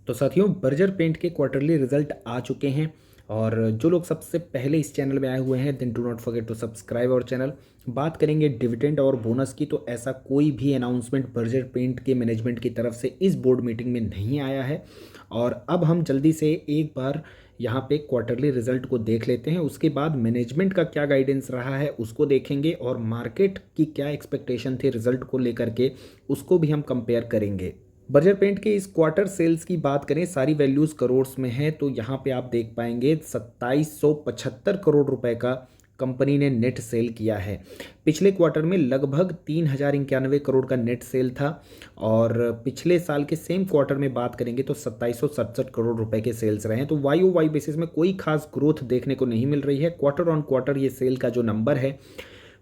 तो साथियों, Berger paint के क्वार्टरली रिजल्ट आ चुके हैं और जो लोग सबसे पहले इस चैनल में आए हुए हैं then do not forget to subscribe our channel. बात करेंगे डिविडेंड और बोनस की, तो ऐसा कोई भी अनाउंसमेंट बर्जर पेंट के मैनेजमेंट की तरफ से इस बोर्ड मीटिंग में नहीं आया है। और अब हम जल्दी से एक बार यहाँ पे क्वार्टरली रिजल्ट को देख लेते हैं, उसके बाद मैनेजमेंट का क्या गाइडेंस रहा है उसको देखेंगे और मार्केट की क्या एक्सपेक्टेशन थी रिजल्ट को लेकर के उसको भी हम कंपेयर करेंगे। बर्जर पेंट के इस क्वार्टर सेल्स की बात करें, सारी वैल्यूज़ करोड़्स में है, तो यहाँ पे आप देख पाएंगे 2775 करोड़ रुपए का कंपनी ने नेट सेल किया है। पिछले क्वार्टर में लगभग 3091 करोड़ का नेट सेल था और पिछले साल के सेम क्वार्टर में बात करेंगे तो 2767 करोड़ रुपए के सेल्स रहे हैं। तो वाई ओ वाई बेसिस में कोई खास ग्रोथ देखने को नहीं मिल रही है। क्वार्टर ऑन क्वार्टर ये सेल का जो नंबर है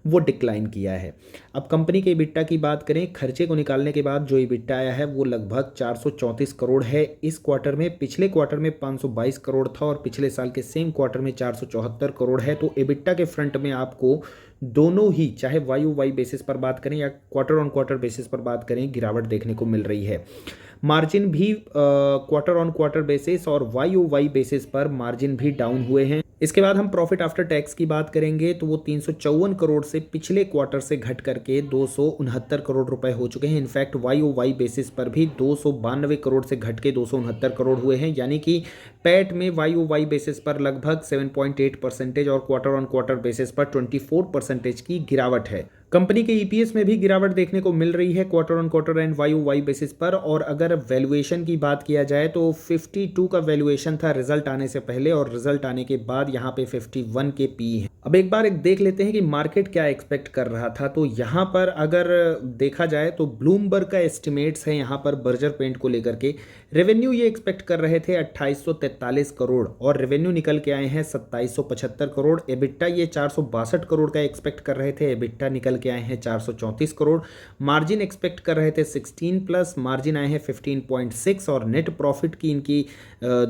वो डिक्लाइन किया है। अब कंपनी के इबिट्टा की बात करें, खर्चे को निकालने के बाद जो इबिट्टा आया है वो लगभग 434 करोड़ है इस क्वार्टर में। पिछले क्वार्टर में 522 करोड़ था और पिछले साल के सेम क्वार्टर में 474 करोड़ है। तो इबिट्टा के फ्रंट में आपको दोनों ही, चाहे वाई ओ वाई बेसिस पर बात करें या क्वार्टर ऑन क्वार्टर बेसिस पर बात करें, गिरावट देखने को मिल रही है। मार्जिन भी क्वार्टर ऑन क्वार्टर बेसिस और वाई ओ वाई बेसिस पर मार्जिन भी डाउन हुए हैं। इसके बाद हम प्रॉफिट आफ्टर टैक्स की बात करेंगे तो वो 354 करोड़ से पिछले क्वार्टर से घट करके 269 करोड़ रुपए हो चुके हैं। In fact Y O Y basis पर भी 292 करोड़ से घट के 269 करोड़ हुए हैं, यानी कि पैट में वाई ओ वाई बेसिस पर लगभग 7.8% और क्वार्टर ऑन क्वार्टर बेसिस पर 24% की गिरावट है। कंपनी के ईपीएस में भी गिरावट देखने को मिल रही है quarter on quarter and Y O Y basis पर। और अगर वैल्यूएशन की बात किया जाए तो 52 का वैल्यूएशन था रिजल्ट आने से पहले और रिजल्ट आने के बाद यहाँ पे 51 के पी है। अब एक बार देख लेते हैं कि मार्केट क्या एक्सपेक्ट कर रहा था। तो यहाँ पर अगर देखा जाए तो ब्लूमबर्ग का एस्टिमेट्स है यहाँ पर बर्जर पेंट को लेकर के। रेवेन्यू ये एक्सपेक्ट कर रहे थे 2843 करोड़ और रेवेन्यू निकल के आए हैं 2775 करोड़। एबिट्टा ये 462 करोड़ का एक्सपेक्ट कर रहे थे, एबिट्टा निकल के आए हैं 434 करोड़। मार्जिन एक्सपेक्ट कर रहे थे 16 प्लस, मार्जिन आए हैं 15.6 और नेट प्रॉफिट की इनकी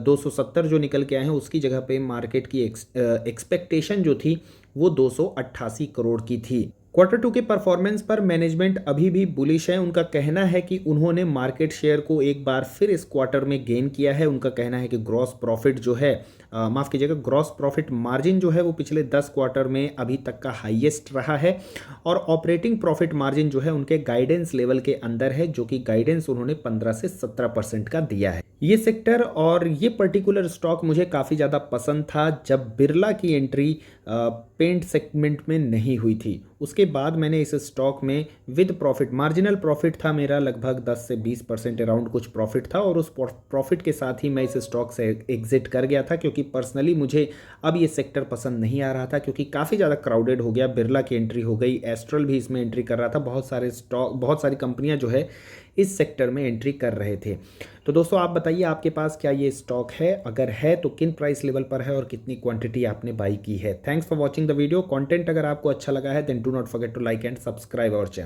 270 जो निकल के आए हैं उसकी जगह पे मार्केट की एक्सपेक्टेशन जो थी वो 288 करोड़ की थी। क्वार्टर टू के परफॉर्मेंस पर मैनेजमेंट अभी भी बुलिश है। उनका कहना है कि उन्होंने मार्केट शेयर को एक बार फिर इस क्वार्टर में गेन किया है। उनका कहना है कि ग्रॉस प्रॉफिट जो है, माफ़ कीजिएगा, ग्रॉस प्रॉफिट मार्जिन जो है वो पिछले 10 क्वार्टर में अभी तक का हाईएस्ट रहा है और ऑपरेटिंग प्रॉफिट मार्जिन जो है उनके गाइडेंस लेवल के अंदर है, जो कि गाइडेंस उन्होंने 15 से 17% का दिया है। ये सेक्टर और ये पर्टिकुलर स्टॉक मुझे काफ़ी ज़्यादा पसंद था जब बिरला की एंट्री पेंट सेगमेंट में नहीं हुई थी। उसके बाद मैंने इस स्टॉक में विद प्रॉफिट, मार्जिनल प्रॉफिट था मेरा लगभग 10 से 20% अराउंड कुछ प्रॉफिट था और उस प्रॉफिट के साथ ही मैं इस स्टॉक से एग्जिट कर गया था, क्योंकि पर्सनली मुझे अब ये सेक्टर पसंद नहीं आ रहा था क्योंकि काफ़ी ज़्यादा क्राउडेड हो गया। बिरला की एंट्री हो गई, एस्ट्रल भी इसमें एंट्री कर रहा था, बहुत सारे स्टॉक, बहुत सारी कंपनियां जो है इस सेक्टर में एंट्री कर रहे थे। तो दोस्तों आप बताइए आपके पास क्या ये स्टॉक है, अगर है तो किन प्राइस लेवल पर है और कितनी क्वांटिटी आपने बाई की है। Thanks for watching the video. Content अगर आपको अच्छा लगा है then do not forget to like and subscribe our channel.